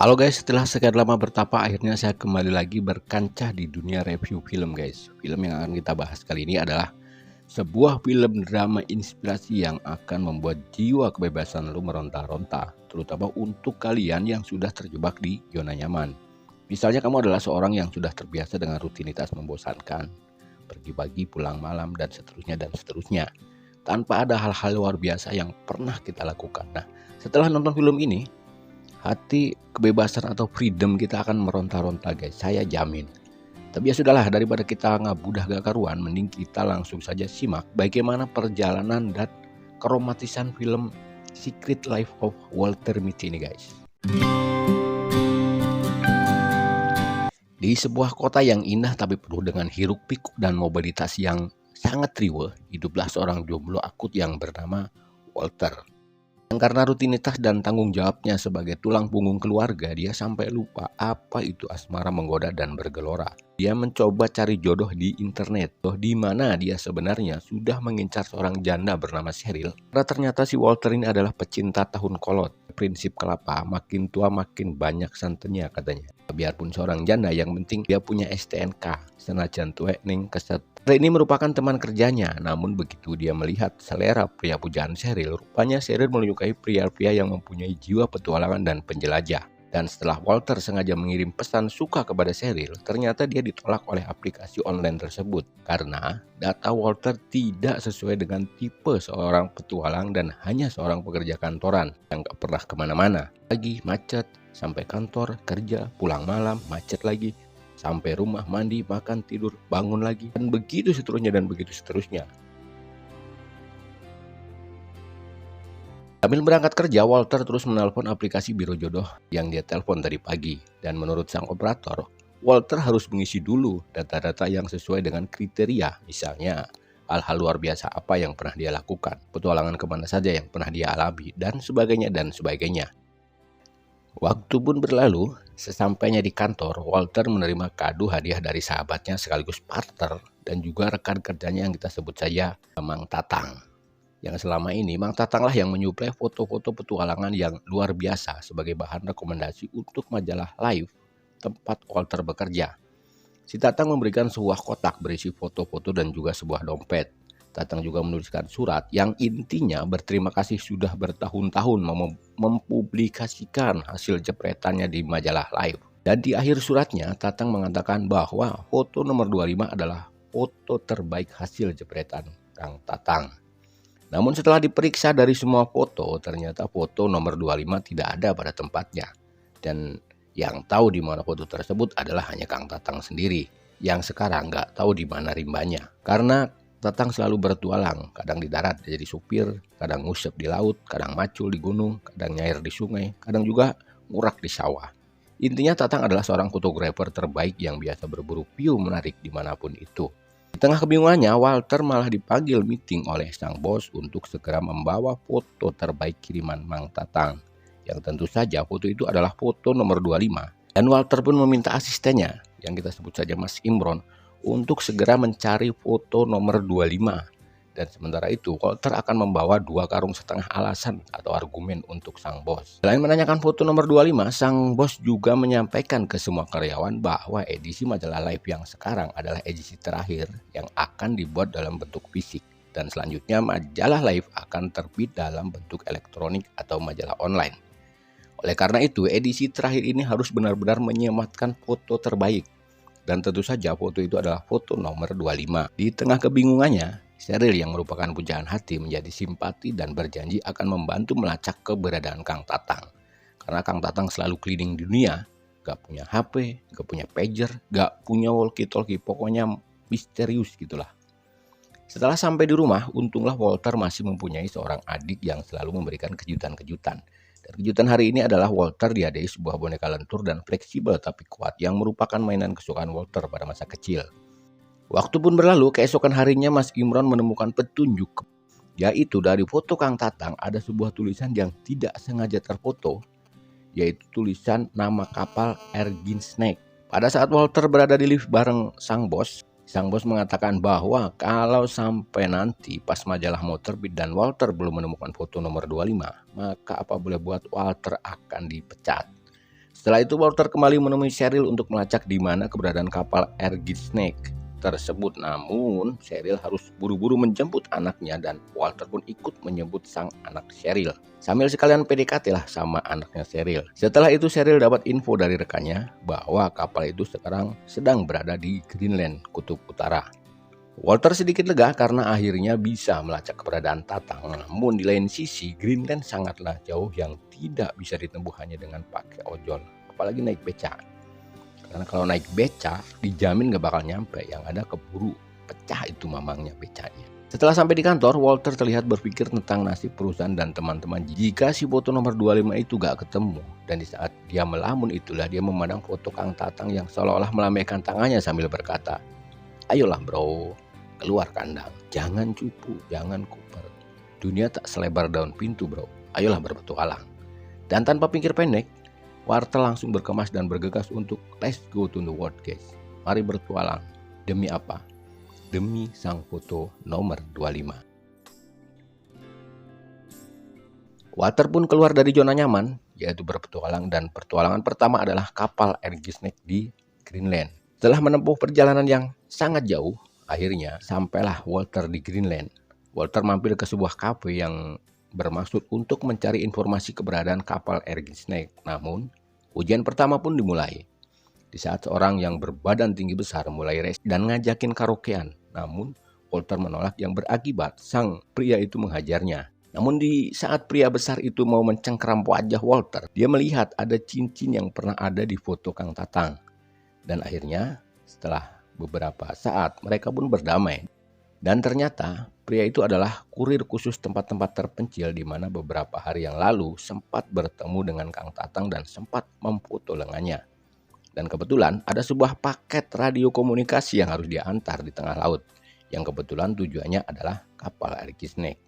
Halo guys, setelah sekian lama bertapa akhirnya saya kembali lagi berkancah di dunia review film guys. Film yang akan kita bahas kali ini adalah sebuah film drama inspirasi yang akan membuat jiwa kebebasan lu meronta-ronta, terutama untuk kalian yang sudah terjebak di zona nyaman. Misalnya kamu adalah seorang yang sudah terbiasa dengan rutinitas membosankan, pergi pagi pulang malam dan seterusnya, tanpa ada hal-hal luar biasa yang pernah kita lakukan. Nah, setelah nonton film ini, hati kebebasan atau freedom kita akan meronta-ronta guys, saya jamin. Tapi ya sudahlah, daripada kita ngabudah gak karuan, mending kita langsung saja simak bagaimana perjalanan dan keromatisan film Secret Life of Walter Mitty ini guys. Di sebuah kota yang indah tapi penuh dengan hiruk pikuk dan mobilitas yang sangat riweh, hiduplah seorang jomblo akut yang bernama Walter. Karena rutinitas dan tanggung jawabnya sebagai tulang punggung keluarga, dia sampai lupa apa itu asmara menggoda dan bergelora. Dia mencoba cari jodoh di internet, di mana dia sebenarnya sudah mengincar seorang janda bernama Cheryl. Karena ternyata si Walter ini adalah pecinta tahun kolot. Prinsip kelapa, makin tua makin banyak santannya katanya. Biarpun seorang janda, yang penting dia punya STNK, senajan tuwek ning keset. Ini merupakan teman kerjanya, namun begitu dia melihat selera pria pujaan Cheryl, rupanya Cheryl menyukai pria-pria yang mempunyai jiwa petualangan dan penjelajah. Dan setelah Walter sengaja mengirim pesan suka kepada Cheryl, ternyata dia ditolak oleh aplikasi online tersebut karena data Walter tidak sesuai dengan tipe seorang petualang dan hanya seorang pekerja kantoran yang gak pernah kemana-mana. Pagi macet, sampai kantor, kerja, pulang malam, macet lagi, sampai rumah, mandi, makan, tidur, bangun lagi, dan begitu seterusnya dan begitu seterusnya. Sambil berangkat kerja, Walter terus menelpon aplikasi biro jodoh yang dia telepon tadi pagi. Dan menurut sang operator, Walter harus mengisi dulu data-data yang sesuai dengan kriteria. Misalnya, hal-hal luar biasa apa yang pernah dia lakukan, petualangan kemana saja yang pernah dia alami, dan sebagainya dan sebagainya. Waktu pun berlalu, sesampainya di kantor, Walter menerima kado hadiah dari sahabatnya sekaligus partner dan juga rekan kerjanya yang kita sebut saja Mang Tatang. Yang selama ini Mang Tatang lah yang menyuplai foto-foto petualangan yang luar biasa sebagai bahan rekomendasi untuk majalah Life tempat Walter bekerja. Si Tatang memberikan sebuah kotak berisi foto-foto dan juga sebuah dompet. Tatang juga menuliskan surat yang intinya berterima kasih sudah bertahun-tahun mempublikasikan hasil jepretannya di majalah Life. Dan di akhir suratnya, Tatang mengatakan bahwa foto nomor 25 adalah foto terbaik hasil jepretan Kang Tatang. Namun setelah diperiksa dari semua foto, ternyata foto nomor 25 tidak ada pada tempatnya. Dan yang tahu di mana foto tersebut adalah hanya Kang Tatang sendiri, yang sekarang nggak tahu di mana rimbanya. Karena Tatang selalu bertualang, kadang di darat jadi supir, kadang ngusep di laut, kadang macul di gunung, kadang nyair di sungai, kadang juga ngurak di sawah. Intinya Tatang adalah seorang fotografer terbaik yang biasa berburu view menarik dimanapun itu. Di tengah kebingungannya, Walter malah dipanggil meeting oleh sang bos untuk segera membawa foto terbaik kiriman Mang Tatang. Yang tentu saja foto itu adalah foto nomor 25. Dan Walter pun meminta asistennya, yang kita sebut saja Mas Imron, untuk segera mencari foto nomor 25. Dan sementara itu, Walter akan membawa 2,5 karung alasan atau argumen untuk sang bos. Selain menanyakan foto nomor 25, sang bos juga menyampaikan ke semua karyawan bahwa edisi majalah Life yang sekarang adalah edisi terakhir yang akan dibuat dalam bentuk fisik. Dan selanjutnya majalah Life akan terbit dalam bentuk elektronik atau majalah online. Oleh karena itu, edisi terakhir ini harus benar-benar menyematkan foto terbaik. Dan tentu saja foto itu adalah foto nomor 25. Di tengah kebingungannya, Cheryl yang merupakan pujaan hati menjadi simpati dan berjanji akan membantu melacak keberadaan Kang Tatang. Karena Kang Tatang selalu keliling dunia, gak punya HP, gak punya pager, gak punya walkie-talkie, pokoknya misterius gitulah. Setelah sampai di rumah, untunglah Walter masih mempunyai seorang adik yang selalu memberikan kejutan-kejutan. Dan kejutan hari ini adalah Walter dihadiahi sebuah boneka lentur dan fleksibel tapi kuat yang merupakan mainan kesukaan Walter pada masa kecil. Waktu pun berlalu, keesokan harinya Mas Imron menemukan petunjuk, yaitu dari foto Kang Tatang ada sebuah tulisan yang tidak sengaja terfoto, yaitu tulisan nama kapal Ergin Snake. Pada saat Walter berada di lift bareng sang bos mengatakan bahwa kalau sampai nanti pas majalah mau terbit dan Walter belum menemukan foto nomor 25, maka apa boleh buat Walter akan dipecat. Setelah itu Walter kembali menemui Cheryl untuk melacak di mana keberadaan kapal Aegis Snake tersebut. Namun Cheryl harus buru-buru menjemput anaknya dan Walter pun ikut menjemput sang anak Cheryl. Sambil sekalian PDKT lah sama anaknya Cheryl. Setelah itu Cheryl dapat info dari rekannya bahwa kapal itu sekarang sedang berada di Greenland, Kutub Utara. Walter sedikit lega karena akhirnya bisa melacak keberadaan Tatang. Namun di lain sisi, Greenland sangatlah jauh yang tidak bisa ditempuh hanya dengan pakai ojol, apalagi naik beca. Karena kalau naik beca dijamin gak bakal nyampe, yang ada keburu pecah itu mamangnya becanya. Setelah sampai di kantor, Walter terlihat berpikir tentang nasib perusahaan dan teman-teman jika si foto nomor 25 itu gak ketemu. Dan di saat dia melamun itulah dia memandang foto Kang Tatang yang seolah-olah melambaikan tangannya sambil berkata, "Ayolah bro, keluar kandang, jangan cupu, jangan kuper. Dunia tak selebar daun pintu bro, ayolah berpetualang." Dan tanpa pikir pendek, Walter langsung berkemas dan bergegas untuk let's go to the world guys. Mari bertualang. Demi apa? Demi sang foto nomor 25. Walter pun keluar dari zona nyaman, yaitu berpetualang, dan pertualangan pertama adalah kapal Aegis Snake di Greenland. Setelah menempuh perjalanan yang sangat jauh, akhirnya sampailah Walter di Greenland. Walter mampir ke sebuah kafe yang bermaksud untuk mencari informasi keberadaan kapal Aegis Snake. Namun, ujian pertama pun dimulai. Di saat seorang yang berbadan tinggi besar mulai res dan ngajakin karaokean. Namun, Walter menolak yang berakibat sang pria itu menghajarnya. Namun di saat pria besar itu mau mencengkeram wajah Walter, dia melihat ada cincin yang pernah ada di foto Kang Tatang. Dan akhirnya, setelah beberapa saat mereka pun berdamai. Dan ternyata pria itu adalah kurir khusus tempat-tempat terpencil di mana beberapa hari yang lalu sempat bertemu dengan Kang Tatang dan sempat memfoto lengannya. Dan kebetulan ada sebuah paket radio komunikasi yang harus diantar di tengah laut, yang kebetulan tujuannya adalah kapal Aegis Snake.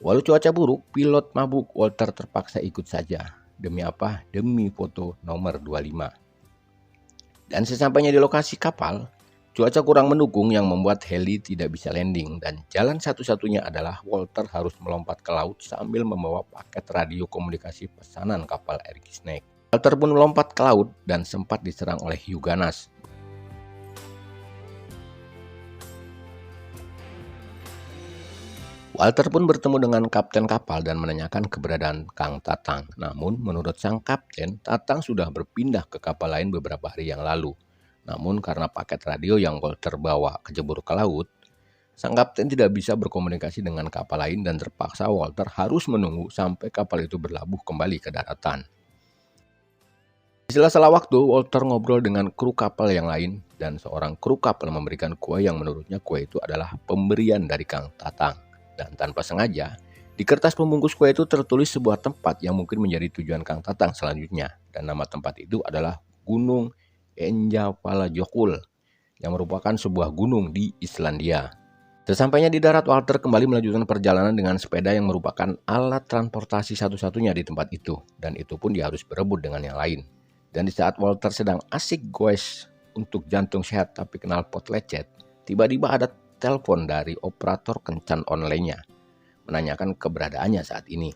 Walau cuaca buruk, pilot mabuk, Walter terpaksa ikut saja. Demi apa? Demi foto nomor 25. Dan sesampainya di lokasi kapal, cuaca kurang mendukung yang membuat heli tidak bisa landing, dan jalan satu-satunya adalah Walter harus melompat ke laut sambil membawa paket radio komunikasi pesanan kapal Aegis Snake. Walter pun melompat ke laut dan sempat diserang oleh hiu ganas. Walter pun bertemu dengan kapten kapal dan menanyakan keberadaan Kang Tatang. Namun menurut sang kapten, Tatang sudah berpindah ke kapal lain beberapa hari yang lalu. Namun karena paket radio yang Walter bawa kecebur ke laut, sang kapten tidak bisa berkomunikasi dengan kapal lain dan terpaksa Walter harus menunggu sampai kapal itu berlabuh kembali ke daratan. Di sela-sela waktu, Walter ngobrol dengan kru kapal yang lain dan seorang kru kapal memberikan kue yang menurutnya kue itu adalah pemberian dari Kang Tatang. Dan tanpa sengaja, di kertas pembungkus kue itu tertulis sebuah tempat yang mungkin menjadi tujuan Kang Tatang selanjutnya. Dan nama tempat itu adalah Gunung Eyjafjallajökull yang merupakan sebuah gunung di Islandia. Sesampainya di darat, Walter kembali melanjutkan perjalanan dengan sepeda yang merupakan alat transportasi satu-satunya di tempat itu. Dan itu pun dia harus berebut dengan yang lain. Dan di saat Walter sedang asik goes untuk jantung sehat tapi knalpot lecet, tiba-tiba ada telepon dari operator kencan online-nya menanyakan keberadaannya saat ini.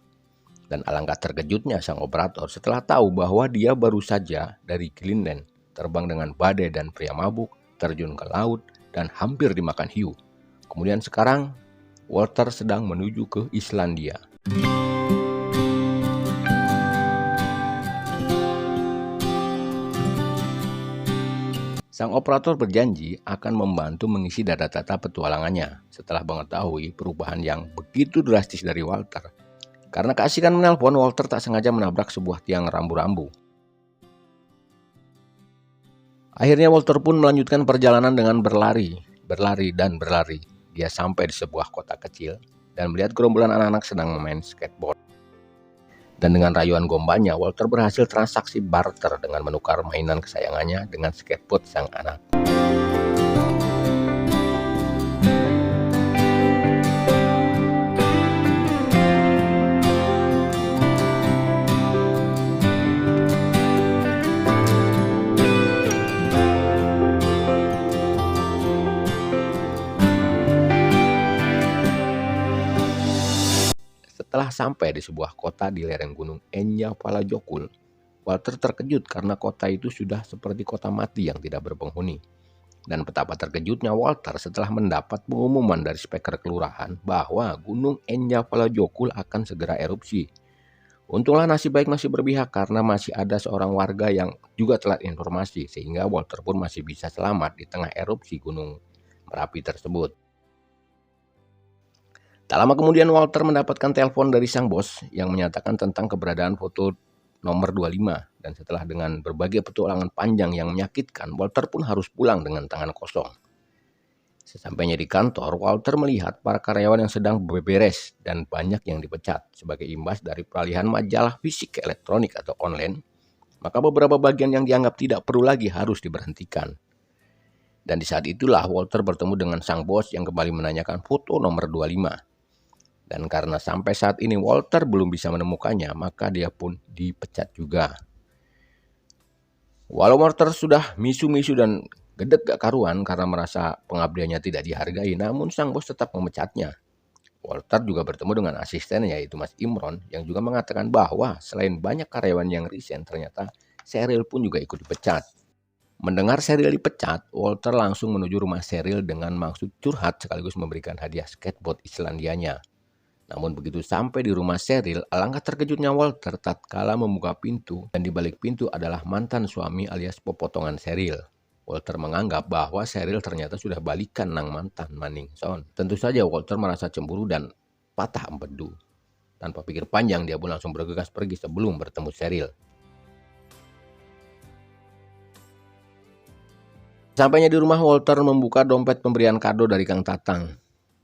Dan alangkah terkejutnya sang operator setelah tahu bahwa dia baru saja dari Greenland, terbang dengan badai dan pria mabuk, terjun ke laut dan hampir dimakan hiu. Kemudian sekarang Walter sedang menuju ke Islandia. Sang operator berjanji akan membantu mengisi data-data petualangannya setelah mengetahui perubahan yang begitu drastis dari Walter. Karena keasikan menelpon, Walter tak sengaja menabrak sebuah tiang rambu-rambu. Akhirnya Walter pun melanjutkan perjalanan dengan berlari. Dia sampai di sebuah kota kecil dan melihat gerombolan anak-anak sedang bermain skateboard. Dan dengan rayuan gombanya, Walter berhasil transaksi barter dengan menukar mainan kesayangannya dengan skateboard sang anak. Setelah sampai di sebuah kota di lereng gunung Eyjafjallajökull, Walter terkejut karena kota itu sudah seperti kota mati yang tidak berpenghuni. Dan betapa terkejutnya Walter setelah mendapat pengumuman dari speaker kelurahan bahwa Gunung Enjapalajokul akan segera erupsi. Untunglah nasib baik masih berpihak karena masih ada seorang warga yang juga telat informasi sehingga Walter pun masih bisa selamat di tengah erupsi Gunung Merapi tersebut. Tak lama kemudian Walter mendapatkan telepon dari sang bos yang menyatakan tentang keberadaan foto nomor 25, dan setelah dengan berbagai petualangan panjang yang menyakitkan, Walter pun harus pulang dengan tangan kosong. Sesampainya di kantor, Walter melihat para karyawan yang sedang beberes dan banyak yang dipecat sebagai imbas dari peralihan majalah fisik ke elektronik atau online. Maka beberapa bagian yang dianggap tidak perlu lagi harus diberhentikan. Dan di saat itulah Walter bertemu dengan sang bos yang kembali menanyakan foto nomor 25. Dan karena sampai saat ini Walter belum bisa menemukannya, maka dia pun dipecat juga. Walau Walter sudah misu-misu dan gedek gak karuan karena merasa pengabdiannya tidak dihargai, namun sang bos tetap memecatnya. Walter juga bertemu dengan asistennya yaitu Mas Imron yang juga mengatakan bahwa selain banyak karyawan yang resign, ternyata Sheryl pun juga ikut dipecat. Mendengar Sheryl dipecat, Walter langsung menuju rumah Sheryl dengan maksud curhat sekaligus memberikan hadiah skateboard Islandianya. Namun begitu sampai di rumah Sheryl, alangkah terkejutnya Walter tatkala membuka pintu dan di balik pintu adalah mantan suami alias pepotongan Sheryl. Walter menganggap bahwa Sheryl ternyata sudah balikan nang mantan maning son. Tentu saja Walter merasa cemburu dan patah empedu. Tanpa pikir panjang dia pun langsung bergegas pergi sebelum bertemu Sheryl. Sampainya di rumah, Walter membuka dompet pemberian kado dari Kang Tatang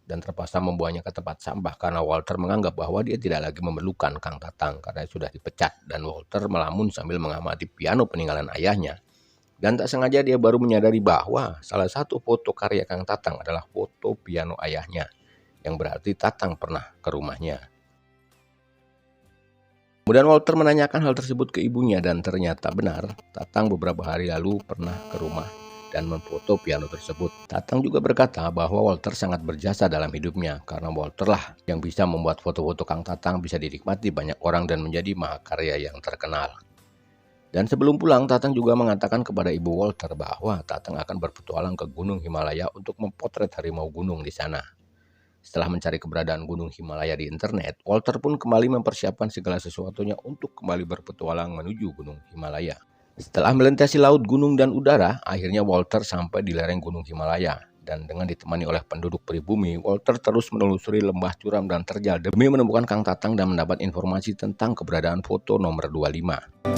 dan terpaksa membuangnya ke tempat sampah karena Walter menganggap bahwa dia tidak lagi memerlukan Kang Tatang karena sudah dipecat, dan Walter melamun sambil mengamati piano peninggalan ayahnya. Dan tak sengaja dia baru menyadari bahwa salah satu foto karya Kang Tatang adalah foto piano ayahnya, yang berarti Tatang pernah ke rumahnya. Kemudian Walter menanyakan hal tersebut ke ibunya dan ternyata benar, Tatang beberapa hari lalu pernah ke rumah dan memfoto piano tersebut. Tatang juga berkata bahwa Walter sangat berjasa dalam hidupnya karena Walter lah yang bisa membuat foto-foto Kang Tatang bisa dinikmati banyak orang dan menjadi mahakarya yang terkenal. Dan sebelum pulang, Tatang juga mengatakan kepada ibu Walter bahwa Tatang akan berpetualang ke Gunung Himalaya untuk mempotret harimau gunung di sana. Setelah mencari keberadaan Gunung Himalaya di internet, Walter pun kembali mempersiapkan segala sesuatunya untuk kembali berpetualang menuju Gunung Himalaya. Setelah melintasi laut, gunung, dan udara, akhirnya Walter sampai di lereng Gunung Himalaya. Dan dengan ditemani oleh penduduk pribumi, Walter terus menelusuri lembah curam dan terjal demi menemukan Kang Tatang dan mendapat informasi tentang keberadaan foto nomor 25.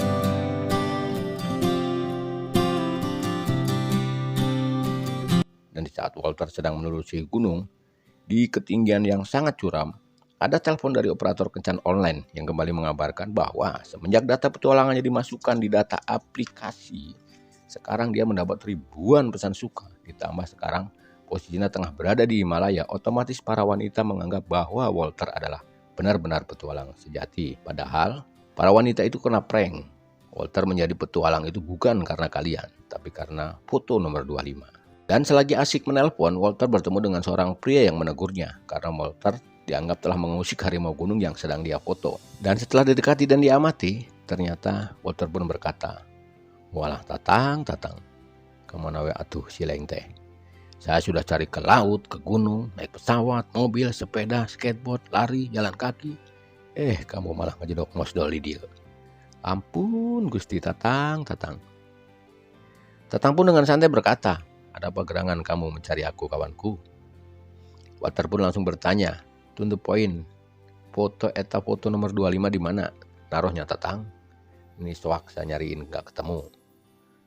Dan di saat Walter sedang menelusuri gunung, di ketinggian yang sangat curam, ada telepon dari operator kencan online yang kembali mengabarkan bahwa semenjak data petualangannya dimasukkan di data aplikasi, sekarang dia mendapat ribuan pesan suka. Ditambah sekarang posisinya tengah berada di Himalaya, otomatis para wanita menganggap bahwa Walter adalah benar-benar petualang sejati. Padahal para wanita itu kena prank. Walter menjadi petualang itu bukan karena kalian, tapi karena foto nomor 25. Dan selagi asik menelpon, Walter bertemu dengan seorang pria yang menegurnya karena Walter dianggap telah mengusik harimau gunung yang sedang dia foto. Dan setelah didekati dan diamati, ternyata Walter pun berkata, "Walah Tatang, kemana we atuh si leng teh? Saya sudah cari ke laut, ke gunung, naik pesawat, mobil, sepeda, skateboard, lari, jalan kaki. Kamu malah ngejedok mosdol di dia. Ampun Gusti Tatang. Tatang pun dengan santai berkata, "Ada apa gerangan kamu mencari aku, kawanku?" Walter pun langsung bertanya, "To the point, foto nomor 25 di mana? Naruhnya Tatang? Ini soak saya nyariin gak ketemu."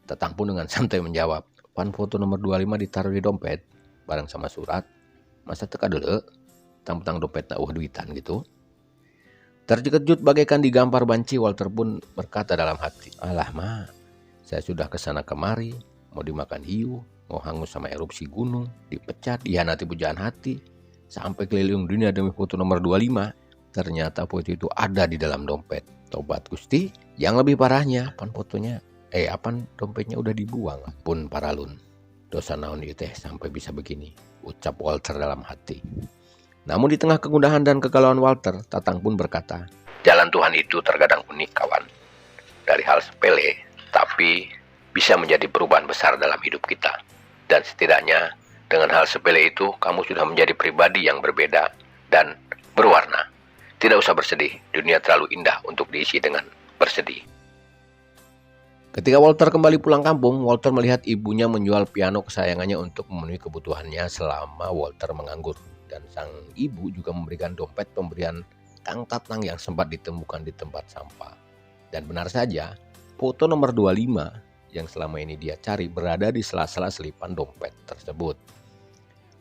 Tatang pun dengan santai menjawab, "Pan foto nomor 25 ditaruh di dompet bareng sama surat. Masa teka dulu? Tang dompet na duitan gitu." Terkejut bagaikan digampar banci, Walter pun berkata dalam hati, "Alah ma, saya sudah kesana kemari, mau dimakan hiu, mau hangus sama erupsi gunung, dipecat, dihianati pujaan hati, sampai keliling dunia demi foto nomor 25. Ternyata foto itu ada di dalam dompet. Tobat Gusti, yang lebih parahnya, apan dompetnya udah dibuang. Pun paralun, dosa naon ieu teh sampai bisa begini," ucap Walter dalam hati. Namun di tengah kegundahan dan kegalauan Walter, Tatang pun berkata, "Jalan Tuhan itu terkadang unik, kawan. dari hal sepele, tapi bisa menjadi perubahan besar dalam hidup kita. Dan setidaknya dengan hal sepele itu, kamu sudah menjadi pribadi yang berbeda dan berwarna. Tidak usah bersedih, dunia terlalu indah untuk diisi dengan bersedih. Ketika Walter kembali pulang kampung, Walter melihat ibunya menjual piano kesayangannya untuk memenuhi kebutuhannya selama Walter menganggur. Dan sang ibu juga memberikan dompet pemberian Kang Tatang yang sempat ditemukan di tempat sampah. Dan benar saja, foto nomor 25 yang selama ini dia cari berada di sela-sela selipan dompet tersebut.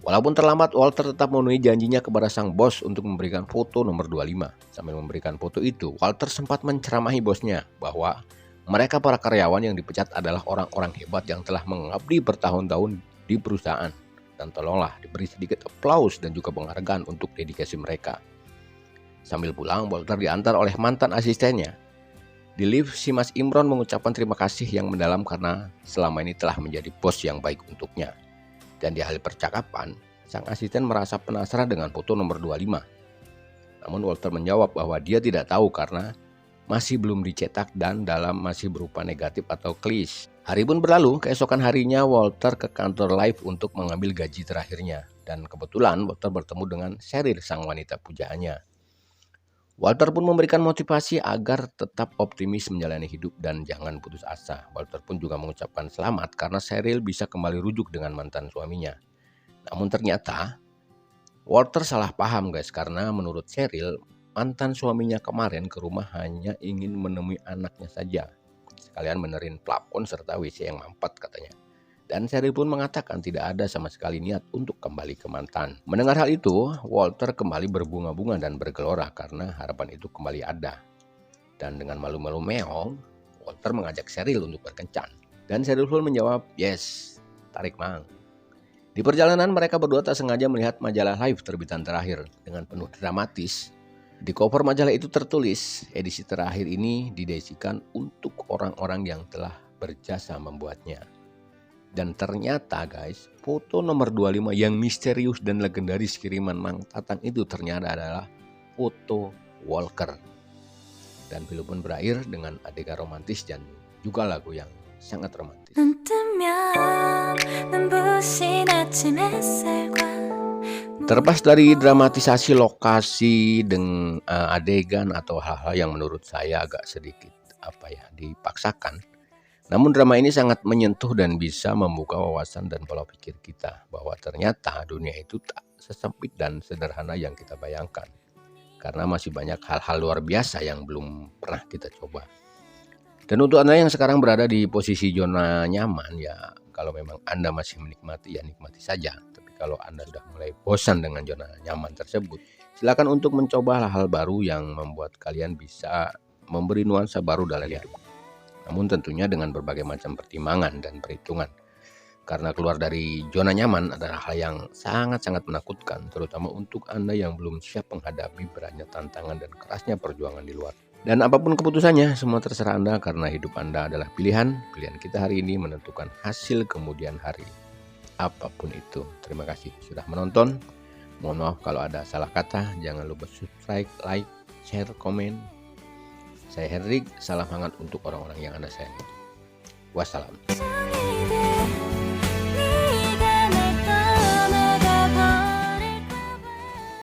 Walaupun terlambat, Walter tetap memenuhi janjinya kepada sang bos untuk memberikan foto nomor 25. Sambil memberikan foto itu, Walter sempat menceramahi bosnya bahwa mereka para karyawan yang dipecat adalah orang-orang hebat yang telah mengabdi bertahun-tahun di perusahaan. Dan tolonglah diberi sedikit aplaus dan juga penghargaan untuk dedikasi mereka. Sambil pulang, Walter diantar oleh mantan asistennya. Di lift, si Mas Imron mengucapkan terima kasih yang mendalam karena selama ini telah menjadi bos yang baik untuknya. Dan di akhir percakapan, sang asisten merasa penasaran dengan foto nomor 25. Namun Walter menjawab bahwa dia tidak tahu karena masih belum dicetak dan dalam masih berupa negatif atau klis. Hari pun berlalu, keesokan harinya Walter ke kantor Live untuk mengambil gaji terakhirnya. Dan kebetulan Walter bertemu dengan Cheryl, sang wanita pujaannya. Walter pun memberikan motivasi agar tetap optimis menjalani hidup dan jangan putus asa. Walter pun juga mengucapkan selamat karena Cheryl bisa kembali rujuk dengan mantan suaminya. Namun ternyata Walter salah paham guys, karena menurut Cheryl, mantan suaminya kemarin ke rumah hanya ingin menemui anaknya saja. Sekalian benerin plafon serta WC yang mampet katanya. Dan Cheryl pun mengatakan tidak ada sama sekali niat untuk kembali ke mantan. Mendengar hal itu, Walter kembali berbunga-bunga dan bergelora karena harapan itu kembali ada. Dan dengan malu-malu meong, Walter mengajak Cheryl untuk berkencan. Dan Cheryl pun menjawab, yes, tarik mang. Di perjalanan mereka berdua tak sengaja melihat majalah Live terbitan terakhir. Dengan penuh dramatis, di cover majalah itu tertulis, edisi terakhir ini didedikasikan untuk orang-orang yang telah berjasa membuatnya. Dan ternyata guys, foto nomor 25 yang misterius dan legendaris kiriman Mang Tatang itu ternyata adalah foto Walker. Dan film pun berakhir dengan adegan romantis dan juga lagu yang sangat romantis. Terlepas dari dramatisasi lokasi dengan adegan atau hal-hal yang menurut saya agak sedikit dipaksakan, namun drama ini sangat menyentuh dan bisa membuka wawasan dan pola pikir kita bahwa ternyata dunia itu tak sesempit dan sederhana yang kita bayangkan, karena masih banyak hal-hal luar biasa yang belum pernah kita coba. Dan untuk Anda yang sekarang berada di posisi zona nyaman, ya kalau memang Anda masih menikmati, ya nikmati saja. Tapi kalau Anda sudah mulai bosan dengan zona nyaman tersebut, silakan untuk mencoba hal-hal baru yang membuat kalian bisa memberi nuansa baru dalam hidup. Namun tentunya dengan berbagai macam pertimbangan dan perhitungan. Karena keluar dari zona nyaman adalah hal yang sangat-sangat menakutkan, terutama untuk Anda yang belum siap menghadapi beratnya tantangan dan kerasnya perjuangan di luar. Dan apapun keputusannya, semua terserah Anda karena hidup Anda adalah pilihan. Pilihan kita hari ini menentukan hasil kemudian hari. Apapun itu. Terima kasih sudah menonton. Mohon maaf kalau ada salah kata. Jangan lupa subscribe, like, share, komen. Saya Hendrik, salam hangat untuk orang-orang yang Anda sayangi. Wassalam.